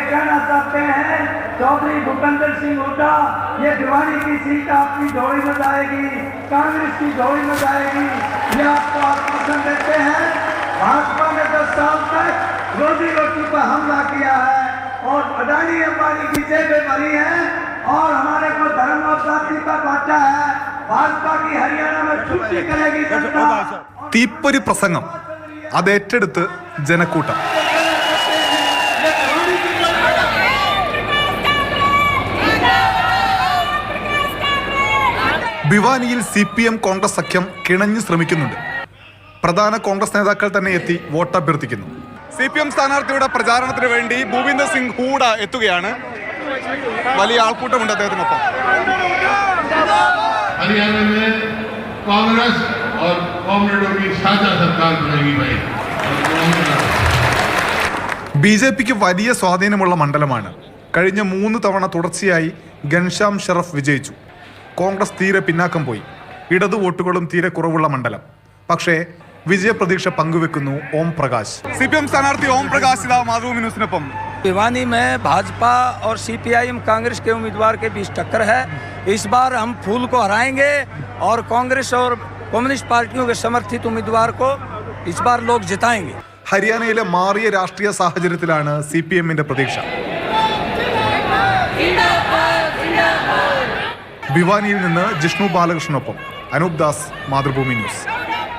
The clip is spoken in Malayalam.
कहना चाहते हैं चौधरी भूपेंद्र सिंह हुड्डा, ये भिवानी की सीट आपकी झोली में जाएगी, कांग्रेस की झोली में जाएगी, ये आपको आश्वासन देते हैं। भाजपा ने 10 साल तक रोजी रोटी पर हमला किया है और अडानी अंबानी की जेबें भरी हैं और हमारे को धर्म और जाति पर बांटा है। भाजपा की हरियाणा में छुट्टी करेगी जनता। തീപ്പൊരി പ്രസംഗം അത് ഏറ്റെടുത്ത് ജനക്കൂട്ടം. ഭിവാനിയിൽ CPM കോൺഗ്രസ് സഖ്യം കിണഞ്ഞു ശ്രമിക്കുന്നുണ്ട്. പ്രധാന കോൺഗ്രസ് നേതാക്കൾ തന്നെ എത്തി വോട്ടഭ്യർത്ഥിക്കുന്നു. CPM സ്ഥാനാർത്ഥിയുടെ പ്രചാരണത്തിന് വേണ്ടി ഭൂപീന്ദർ സിംഗ് ഹൂഡ എത്തുകയാണ്. വലിയ ആൾക്കൂട്ടമുണ്ട് അദ്ദേഹത്തിനൊപ്പം. हरियाणा में कांग्रेस और कॉमरेडों की साझा सरकार बनेगी भाई. BJPക്ക് വലിയ സ്വാധീനമുള്ള മണ്ഡലമാണ്. കഴിഞ്ഞ 3 തവണ തുടർച്ചയായി ഘൻശ്യാം ഷറഫ് വിജയിച്ചു. കോൺഗ്രസ് തീരെ പിന്നാക്കം പോയി. ഇടതു വോട്ടുകളും തീരെ കുറവുള്ള മണ്ഡലം. പക്ഷേ വിജയപ്രതീക്ഷ പങ്കുവെക്കുന്നു ഓം പ്രകാശ്. CPM സ്ഥാനാർത്ഥി ഓം പ്രകാശ് ഇതാ മാതൃഭൂമി ന്യൂസിനൊപ്പം. भिवानी में भाजपा और CPIM कांग्रेस के उम्मीदवार के बीच टक्कर है. इस बार हम फूल को हराएंगे और कांग्रेस और कम्युनिस्ट पार्टियों के समर्थित उम्मीदवार को इस बार लोग जिताएंगे. ഹരിയാനയിലെ മാറിയ രാഷ്ട്രീയ സാഹചര്യത്തിലാണ് CPMന്റെ പ്രതീക്ഷ. ഭിവാനിയിൽ നിന്ന് ജിഷ്ണു ബാലകൃഷ്ണനൊപ്പം അനൂപ് ദാസ്, മാതൃഭൂമി ന്യൂസ്.